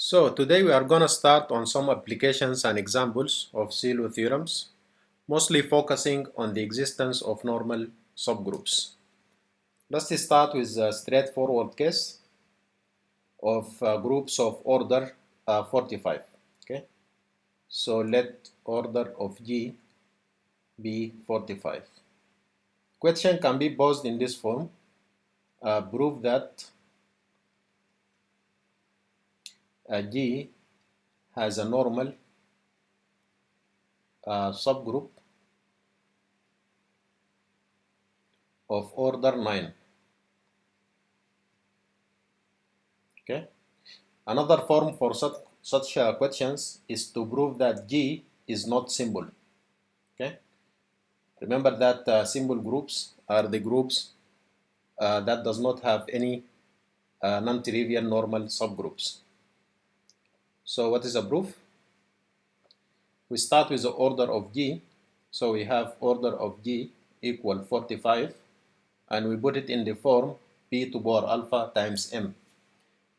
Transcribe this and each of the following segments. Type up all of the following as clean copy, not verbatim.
So today we are going to start on some applications and examples of Sylow theorems, mostly focusing on the existence of normal subgroups. Let's start with a straightforward case of groups of order 45. Okay, so let order of G be 45. Question can be posed in this form. Prove that G has a normal subgroup of order 9. Okay. Another form for such questions is to prove that G is not symbol. Okay. Remember that symbol groups are the groups that does not have any non-trivial normal subgroups. So what is a proof? We start with the order of G. So we have order of G equal 45, and we put it in the form P to power alpha times M.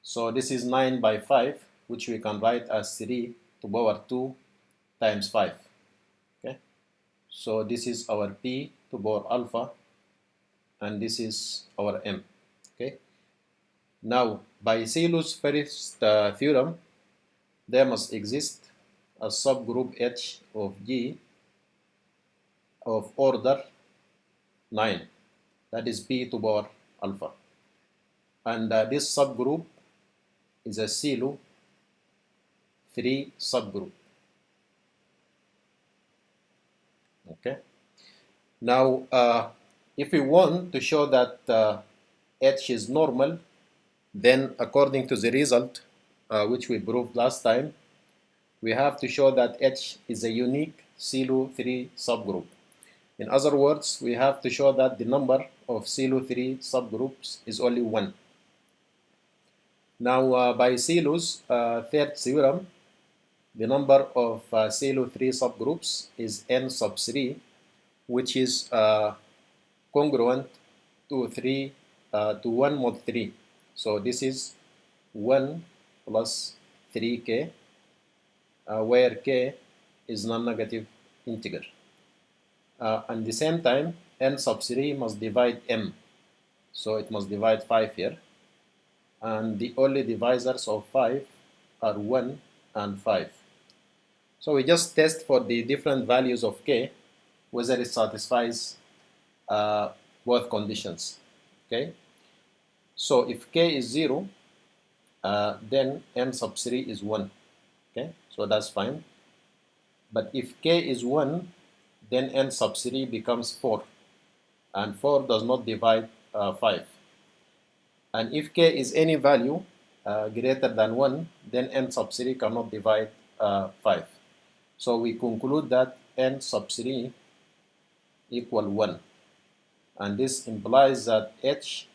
So this is 9 by 5, which we can write as 3 to power 2 times 5. Okay, so this is our P to power alpha, and this is our M. Okay, now by Sylow's first theorem, there must exist a subgroup H of G of order 9, that is P to power alpha, and this subgroup is a Sylow 3 subgroup. Okay, now if we want to show that H is normal, then according to the result which we proved last time, we have to show that H is a unique Sylow 3 subgroup. In other words, we have to show that the number of Sylow 3 subgroups is only 1. Now by Sylow's third theorem, the number of Sylow 3 subgroups is n sub 3, which is congruent to 1 mod 3. So this is 1 plus 3k, where k is non-negative integer. At the same time, n sub 3 must divide m. So it must divide 5 here. And the only divisors of 5 are 1 and 5. So we just test for the different values of k whether it satisfies both conditions. Okay, so if k is 0, then n sub 3 is 1. Okay, so that's fine. But if k is 1, then n sub 3 becomes 4, and 4 does not divide 5. And if k is any value greater than 1, then n sub 3 cannot divide 5. So we conclude that n sub 3 equal 1. And this implies that H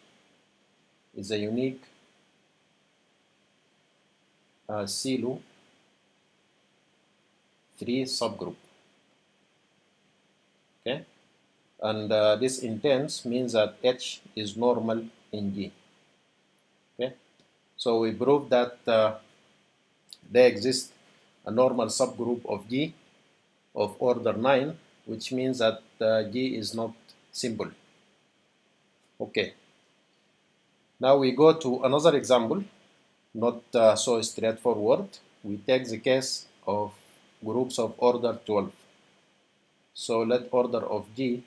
is a unique Sylow 3 subgroup. Okay, and this intense means that H is normal in G. Okay, so we prove that there exists a normal subgroup of G of order 9, which means that G is not simple. Okay, now we go to another example, not so straightforward. We take the case of groups of order 12. So let order of G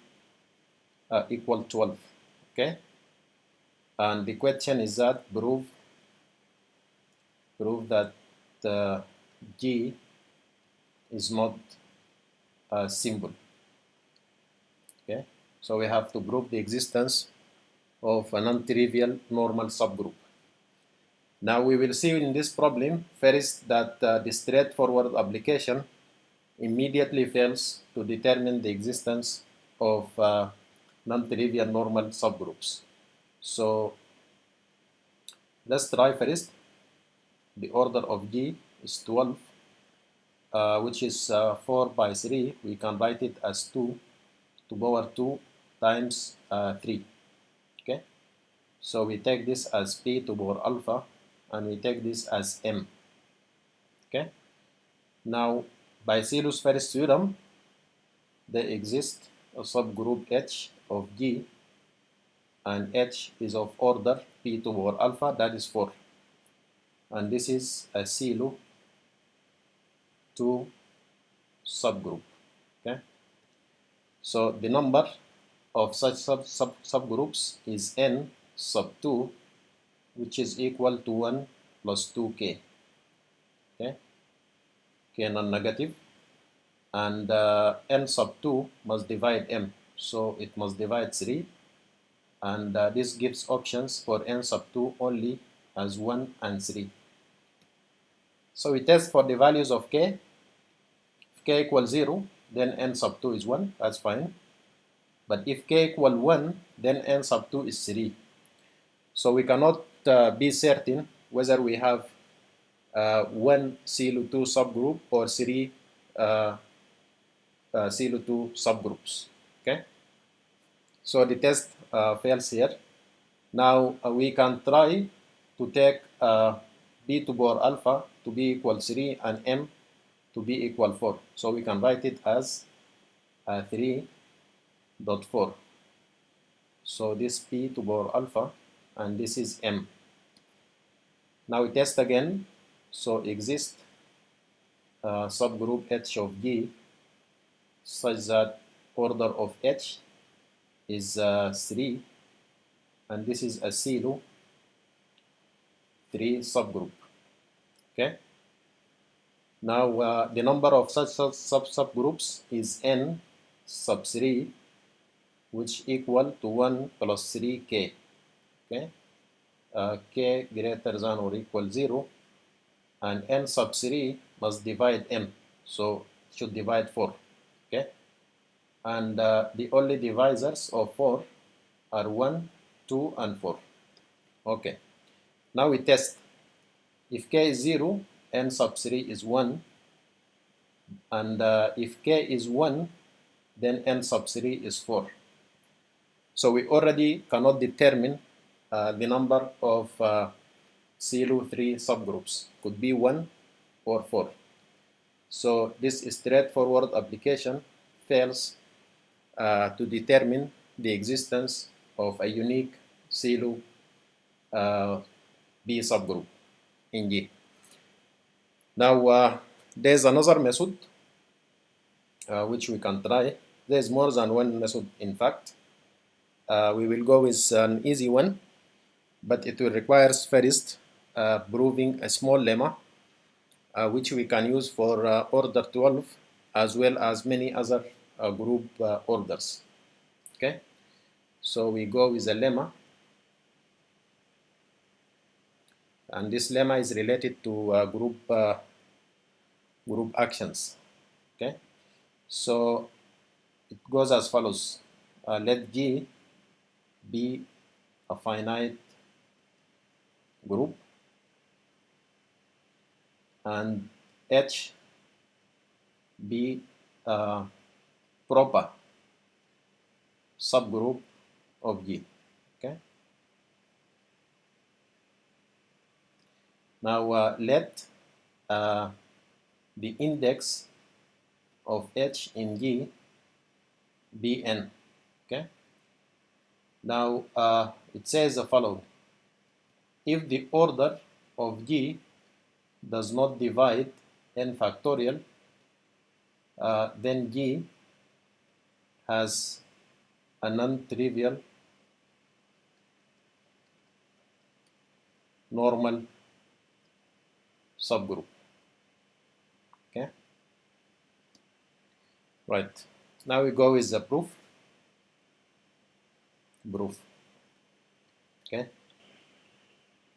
equal 12. Okay, and the question is that prove that G is not a symbol. Okay, so we have to prove the existence of a non-trivial normal subgroup. Now we will see in this problem first that the straightforward application immediately fails to determine the existence of non-trivial normal subgroups. So let's try first. The order of G is 12, which is 4 by 3. We can write it as 2 to power 2 times 3. Okay, so we take this as P to power alpha, and we take this as M. Okay. Now, by Sylow's first theorem, there exists a subgroup H of G, and H is of order p to power alpha, that is 4. And this is a Sylow 2 subgroup. Okay. So the number of such subgroups is n sub 2, which is equal to 1 plus 2k. Okay. K non-negative, and n sub 2 must divide m, so it must divide 3, and this gives options for n sub 2 only as 1 and 3. So we test for the values of k. If k equals 0, then n sub 2 is 1, that's fine. But if k equals 1, then n sub 2 is 3. So we cannot be certain whether we have one Sylow 2 subgroup or 3 Sylow 2 subgroups. Okay. So the test fails here. Now we can try to take b to power alpha to be equal 3 and m to be equal 4. So we can write it as 3.4. So this p to power alpha, and this is m. Now we test again. So exist subgroup H of G such that order of H is 3, and this is a Sylow 3 subgroup. Okay. Now the number of such subgroups is n sub 3, which equal to 1 plus 3k. Okay. K greater than or equal 0, and n sub 3 must divide m, so it should divide 4. Okay. And the only divisors of 4 are 1, 2, and 4. Okay. Now we test. If k is 0, n sub 3 is 1, and if k is 1, then n sub 3 is 4. So we already cannot determine the number of Sylow 3 subgroups. Could be 1 or 4. So this straightforward application fails to determine the existence of a unique Sylow B subgroup in G. Now there's another method which we can try. There's more than one method, in fact. We will go with an easy one, but it will require first proving a small lemma, which we can use for order 12 as well as many other group orders. Okay, so we go with a lemma, and this lemma is related to group actions. Okay, so it goes as follows. Let G be a finite group and H be a proper subgroup of G. Okay. Now let the index of H in G be n. Okay. Now it says the following: if the order of G does not divide n factorial, then G has a non-trivial normal subgroup. Okay. Right. Now we go with the proof. Okay.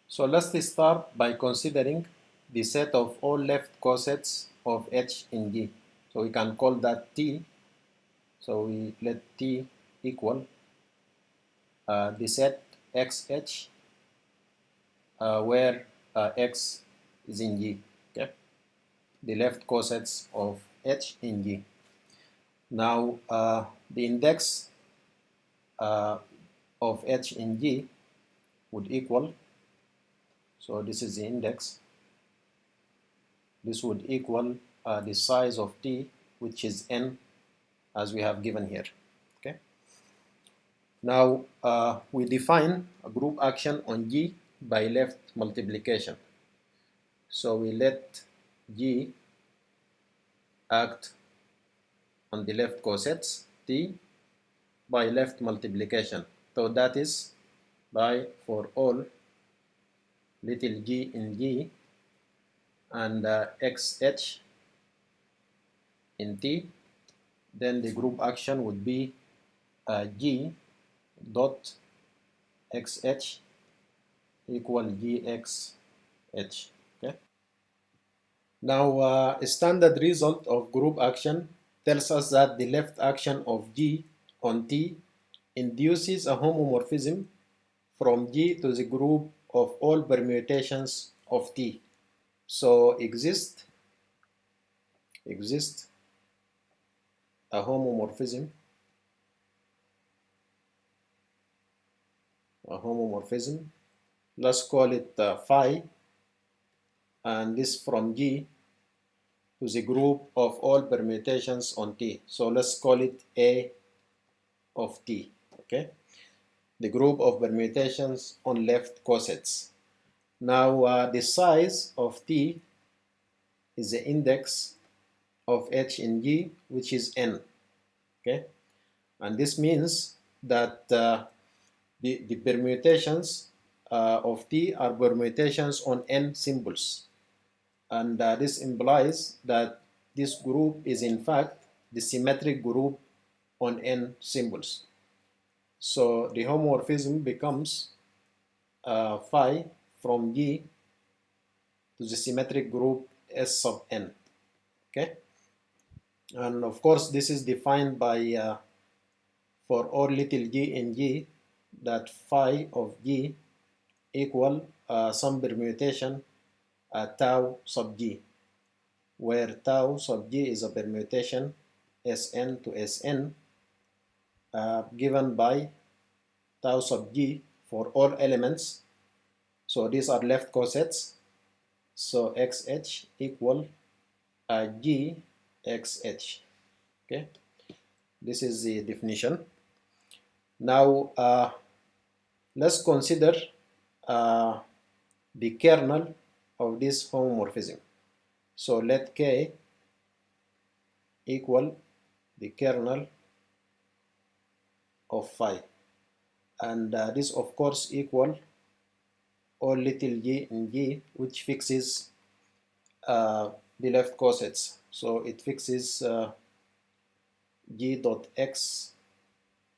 So let's start by considering the set of all left cosets of H in G. So we can call that T. So we let T equal the set XH where X is in G. Okay, the left cosets of H in G. Now the index of H in G would equal, so this is the index, This would equal the size of T, which is n, as we have given here. Okay. Now we define a group action on G by left multiplication. So we let G act on the left cosets T by left multiplication. So that is by for all little g in G and xh in T, then the group action would be G dot xh equal gxh. Okay. Now a standard result of group action tells us that the left action of G on T induces a homomorphism from G to the group of all permutations of T. So exist a homomorphism, let's call it phi, and this from G to the group of all permutations on T. So let's call it A of T. Okay, the group of permutations on left cosets. Now the size of T is the index of H in G, which is n. Okay, and this means that the permutations of T are permutations on n symbols, and this implies that this group is in fact the symmetric group on n symbols. So the homomorphism becomes phi from G to the symmetric group S sub n. Okay, and of course this is defined by for all little g in G, that phi of G equal some permutation tau sub G, where tau sub G is a permutation Sn to Sn given by tau sub G for all elements. So these are left cosets. So xh equal G xh. Okay, this is the definition. Now let's consider the kernel of this homomorphism. So let K equal the kernel of phi, and this of course equal all little g in G, which fixes the left cosets. So it fixes G dot x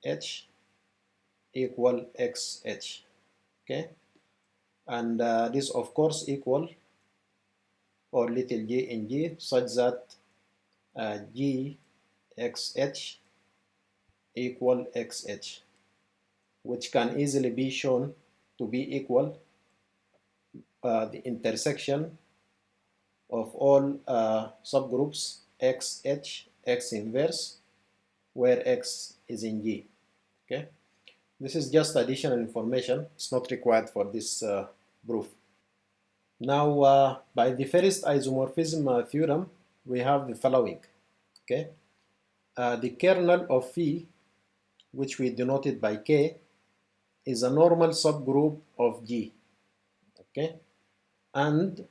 h equal xh. Okay, and this of course equal or little g in G such that G xh equal xh, which can easily be shown to be equal the intersection of all subgroups xh x inverse, where x is in G. Okay, this is just additional information. It's not required for this proof. Now by the first isomorphism theorem, we have the following. Okay, the kernel of phi, which we denoted by K, is a normal subgroup of G. Okay, and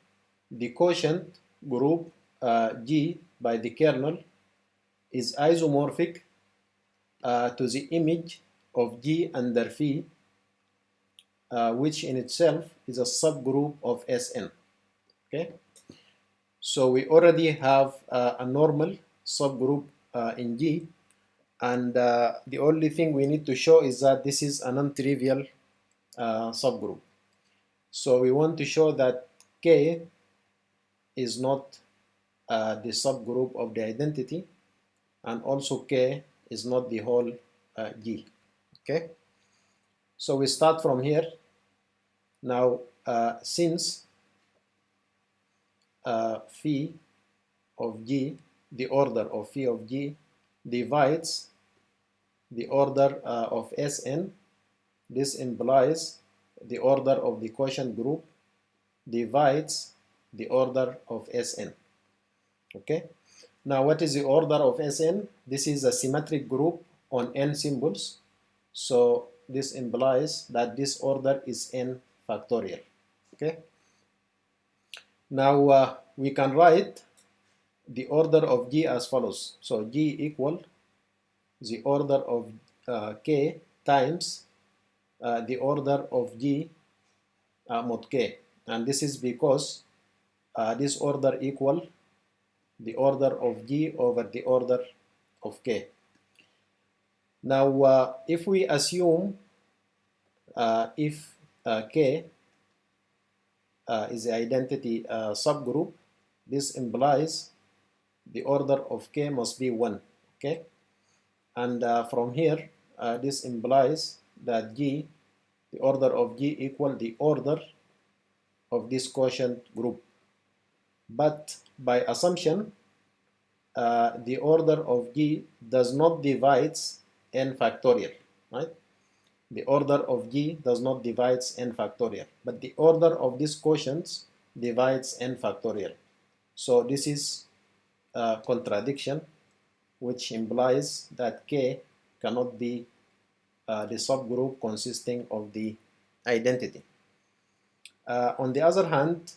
the quotient group G by the kernel is isomorphic to the image of G under phi, which in itself is a subgroup of Sn. Okay, so we already have a normal subgroup in G, and the only thing we need to show is that this is a non-trivial subgroup. So we want to show that K is not the subgroup of the identity, and also K is not the whole G. Okay, so we start from here. Now since phi of G, the order of phi of G divides the order of Sn, this implies the order of the quotient group divides the order of Sn. Okay. Now, what is the order of Sn? This is a symmetric group on n symbols. So this implies that this order is n factorial. Okay. Now we can write the order of G as follows. So G equal the order of K times the order of G mod K. And this is because this order equal the order of G over the order of K. Now, if we assume if K is the identity subgroup, this implies the order of K must be 1. Okay, and from here, this implies that G, the order of G equal the order of this quotient group. But by assumption, the order of G does not divide n factorial, right? The order of G does not divide n factorial, but the order of these quotients divides n factorial. So this is a contradiction, which implies that K cannot be the subgroup consisting of the identity. On the other hand,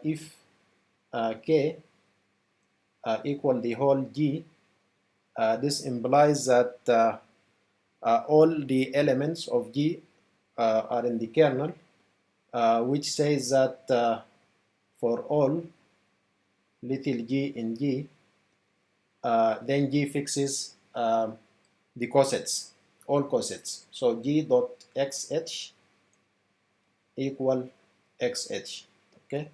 if K equal the whole G, this implies that all the elements of G are in the kernel, which says that for all little g in G, then G fixes the cosets, all cosets. So G dot xh equal xh. Okay,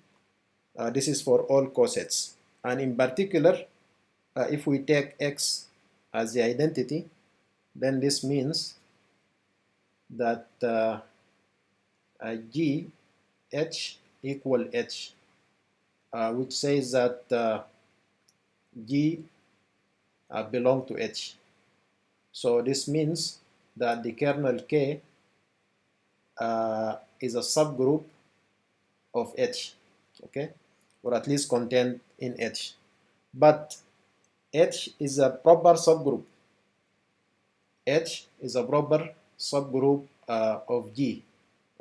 this is for all cosets, and in particular, if we take x as the identity, then this means that G h equal h, which says that G belong to H. So this means that the kernel K is a subgroup of H, okay, or at least contained in H. But H is a proper subgroup. H is a proper subgroup of G,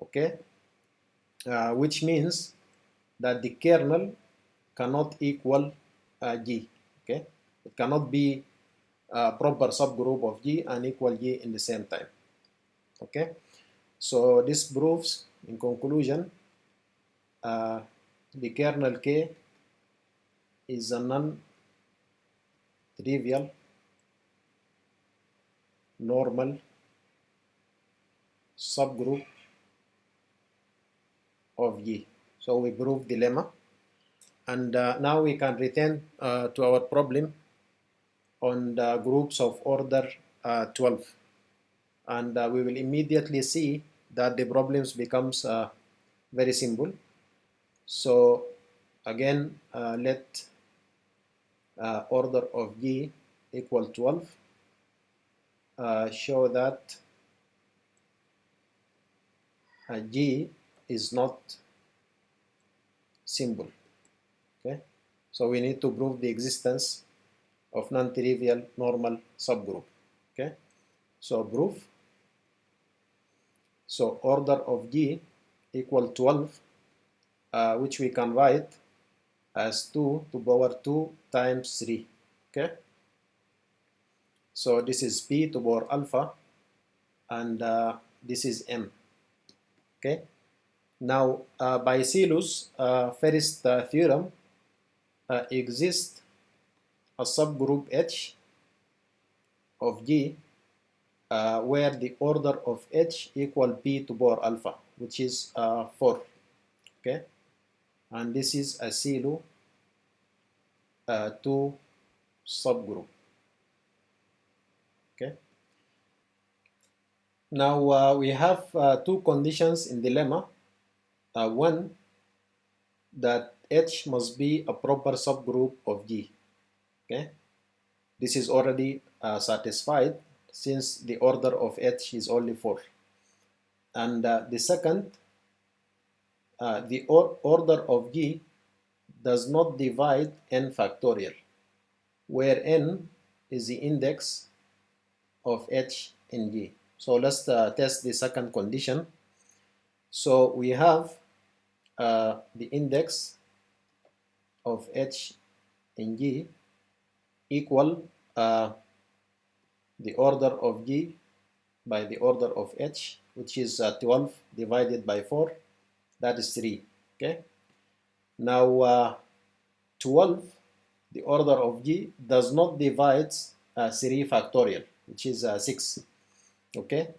okay, which means that the kernel cannot equal G, okay? It cannot be a proper subgroup of G and equal G in the same time, okay? So this proves, in conclusion, the kernel K is a non-trivial normal subgroup of G. So we proved the lemma, and now we can return to our problem on the groups of order 12, and we will immediately see that the problems becomes very simple. So again, let order of G equal 12 show that G is not simple. Okay, so we need to prove the existence of non-trivial normal subgroup. Okay, so proof. So order of G equal 12, which we can write as 2 to the power 2 times 3. Okay, so this is P to the power alpha, and this is M. Okay, now by Sylow's first theorem, exists a subgroup H of G where the order of H equal P to the power alpha, which is 4. Okay, and this is a Sylow 2 subgroup. Okay, now we have two conditions in the lemma. One, that H must be a proper subgroup of G. Okay, this is already satisfied since the order of H is only 4. And the second, the order of G does not divide n factorial, where n is the index of h in G. So let's test the second condition. So we have the index of h in G equal the order of G by the order of h, which is 12 divided by 4, that is 3. Okay. Now 12, the order of G, does not divide 3 factorial, which is 6. Okay.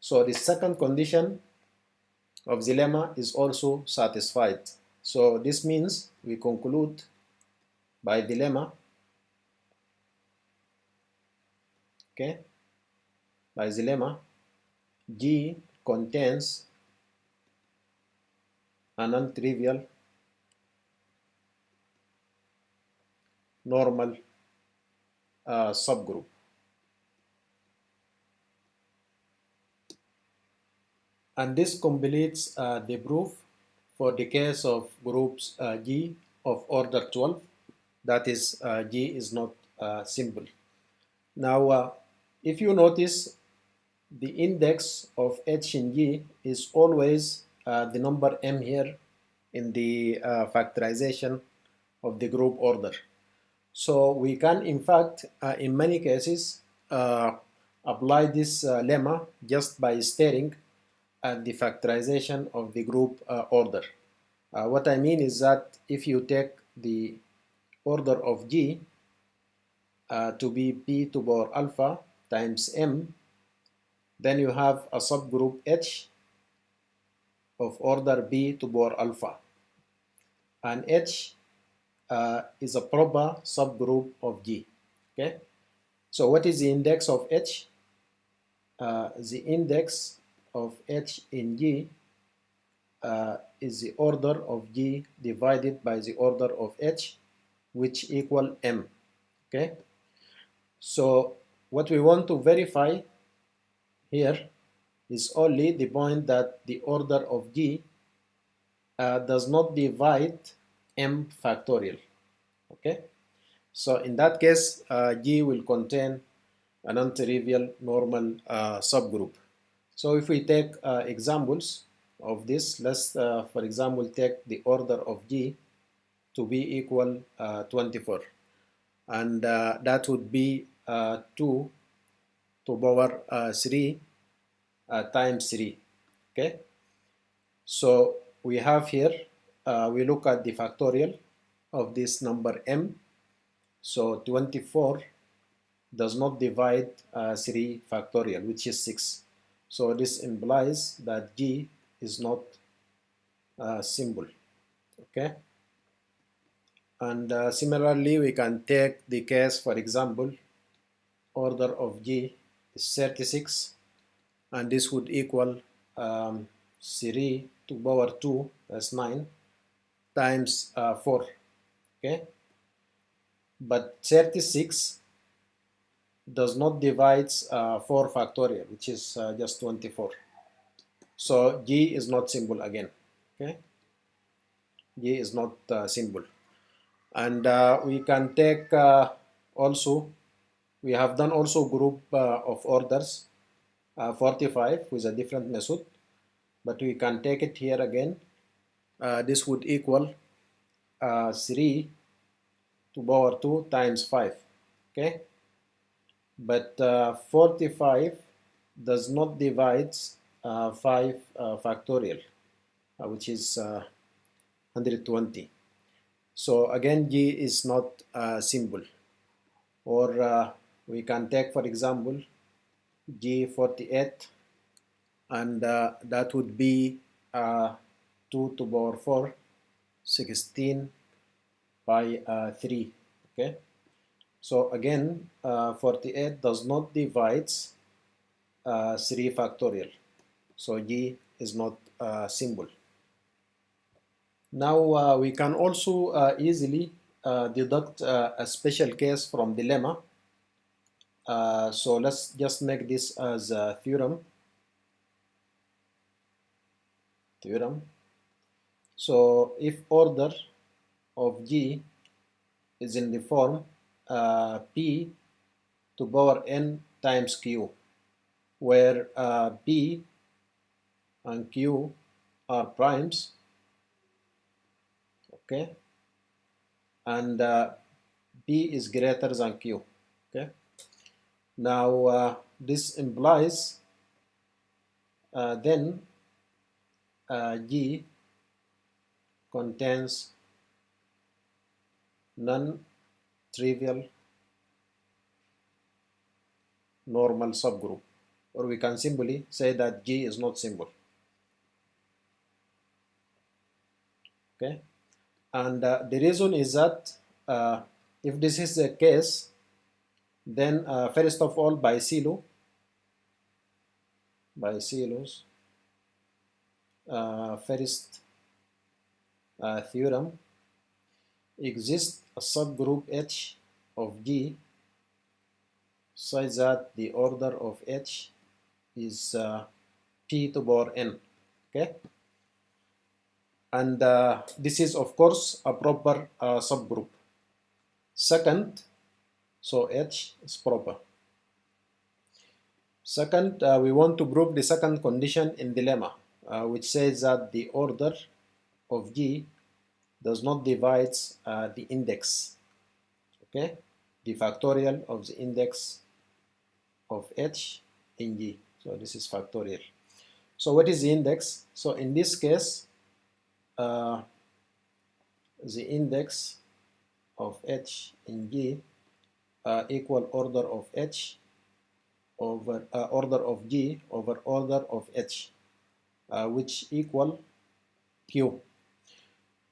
So the second condition of the lemma is also satisfied. So this means we conclude by the lemma, okay, by the lemma, G contains a non-trivial normal subgroup. And this completes the proof for the case of groups G of order 12, that is G is not simple. Now if you notice, the index of h in G is always the number m here in the factorization of the group order. So we can in fact in many cases apply this lemma just by stating at the factorization of the group order. What I mean is that if you take the order of G to be p to power alpha times m, then you have a subgroup H of order b to power alpha, and H is a proper subgroup of G. Okay, so what is the index of H? The index of H in G is the order of G divided by the order of H, which equal m. Okay, so what we want to verify here is only the point that the order of G does not divide m factorial. Okay, so in that case G will contain a non-trivial normal subgroup. So if we take examples of this, let's for example take the order of G to be equal 24, and that would be 2 to power 3 times 3. Okay, so we have here, we look at the factorial of this number m. So 24 does not divide 3 factorial, which is 6. So this implies that G is not simple. Okay, and similarly we can take the case, for example, order of G is 36, and this would equal 3 to power 2, that's 9, times 4. Okay, but 36 does not divide 4 factorial, which is just 24. So G is not simple again. Okay, G is not simple. And we can take also, we have done also group of orders 45 with a different method, but we can take it here again. This would equal 3 to power 2 times 5. Okay, but 45 does not divide 5 factorial, which is 120. So again G is not simple. Or we can take, for example, G48, and that would be 2 to power 4, 16 by 3. Okay, so again 48 does not divide 3 factorial, so G is not simple. Now we can also easily deduct a special case from the lemma. So let's just make this as a theorem. So if order of G is in the form P to power n times Q, where P and Q are primes, okay, and P is greater than Q, okay. Now this implies then G contains non-trivial normal subgroup, or we can simply say that G is not simple, okay. And the reason is that if this is the case, then first of all, by Sylow's first theorem, exists a subgroup H of G such that the order of H is P to power n, okay. And this is of course a proper subgroup. Second, so H is proper. Second, we want to prove the second condition in the lemma, which says that the order of G does not divide the index, okay, the factorial of the index of H in G. So this is factorial. So what is the index? So in this case, the index of H in G equal order of H over order of G over order of H, which equal Q.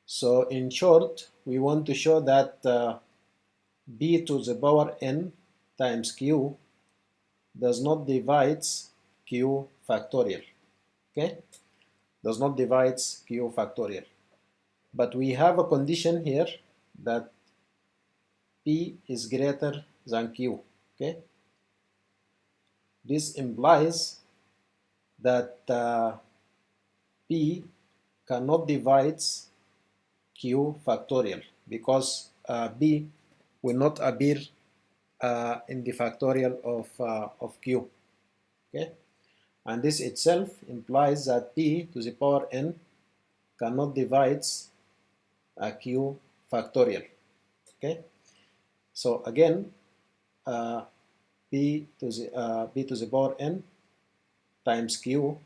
So in short, we want to show that B to the power n times Q does not divide Q factorial, okay? Does not divide Q factorial. But we have a condition here that P is greater than Q, okay? This implies that P cannot divide Q factorial because B will not appear in the factorial of Q, okay? And this itself implies that P to the power n cannot divide Q factorial, okay? So again, B to the power n times Q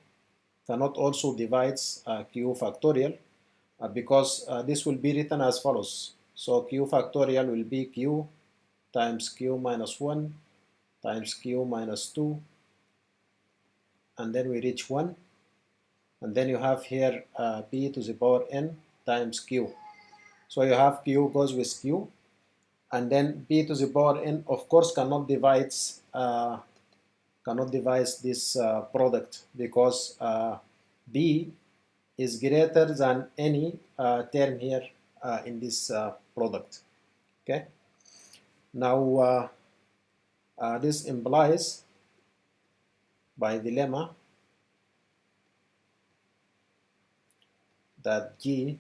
cannot also divide Q factorial because this will be written as follows. So Q factorial will be Q times Q minus 1 times Q minus 2, and then we reach 1, and then you have here B to the power n times Q. So you have Q goes with Q, and then B to the power n of course cannot divide this product because B is greater than any term here in this product, okay. Now this implies by the lemma that G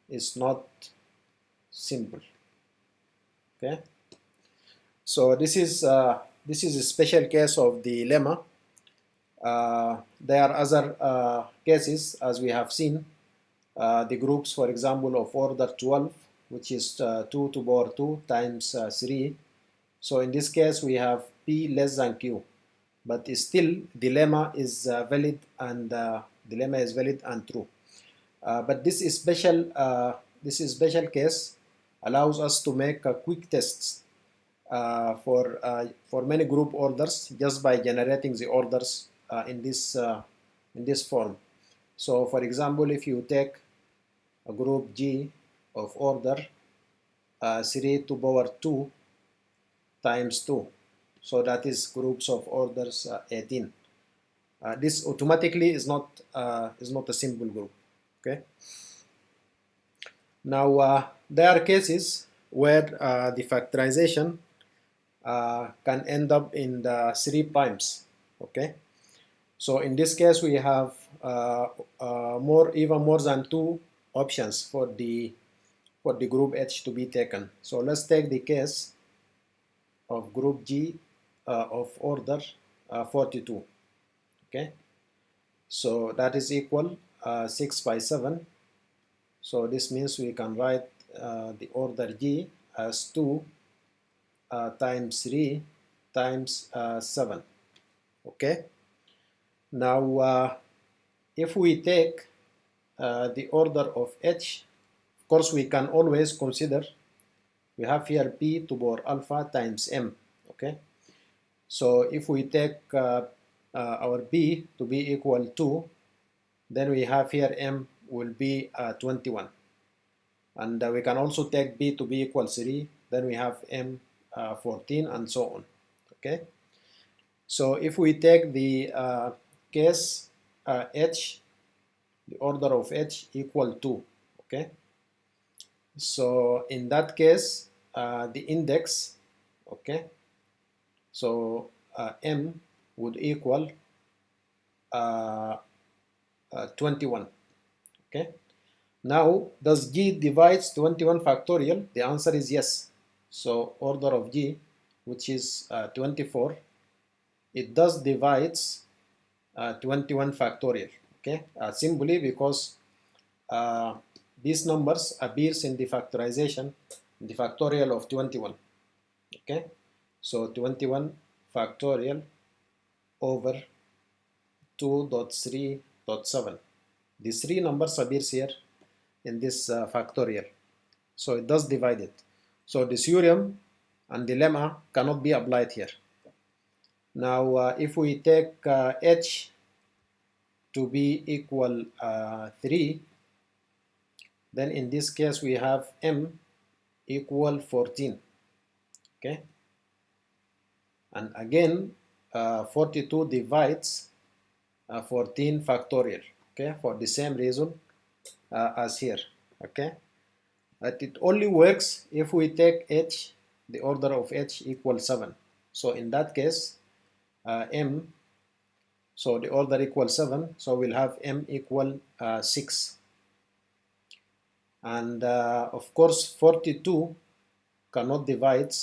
is not simple, okay. So this is a special case of the lemma. There are other cases, as we have seen, the groups, for example, of order 12, which is 2 to power 2 times 3. So in this case, we have P less than Q, but still the lemma is valid and true. But this is special case allows us to make quick tests for many group orders just by generating the orders in this form. So for example, if you take a group G of order 3 to power 2 times 2, so that is groups of orders 18. This automatically is not a simple group, okay. Now there are cases where the factorization can end up in the 3 primes, okay. So in this case we have even more than 2 options for the for the group H to be taken. So let's take the case of group G of order 42. Okay, so that is equal 6 by 7. So this means we can write the order G as 2 times 3 times 7. Okay, now if we take the order of H, of course we can always consider we have here P to power alpha times M. Okay, so if we take our B to be equal to, then we have here M will be 21. And we can also take B to be equal 3, then we have M 14 and so on. Okay, so if we take the case H, the order of H equal to, okay, so in that case the index, okay, so M would equal 21. Okay, now does G divides 21 factorial? The answer is yes. So order of G, which is 24, it does divides 21 factorial. Okay, simply because these numbers appears in the factorization, the factorial of 21. Okay, so 21 factorial over 2.3.7. These three numbers appears here in this factorial, so it does divide it. So the theorem and the lemma cannot be applied here. Now if we take H to be equal 3, then in this case we have M equal 14. Okay, and again 42 divides 14 factorial. Okay, for the same reason as here. Okay, but it only works if we take H, the order of H equals 7. So in that case M, so the order equals 7, so we'll have M equal 6. And of course 42 cannot divide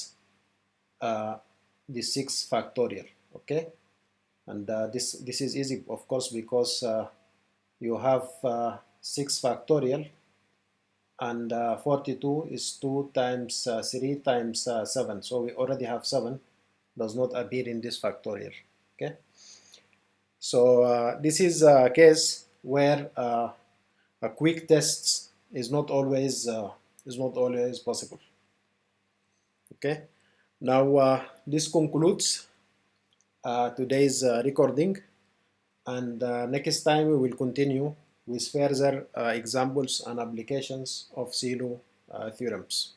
the 6 factorial. Okay, and this is easy, of course, because you have 6 factorial, and 42 is 2 times 3 times 7, so we already have 7, does not appear in this factorial. Okay, so this is a case where a quick test is not always possible. Okay, now this concludes today's recording, and next time we will continue with further examples and applications of Sylow theorems.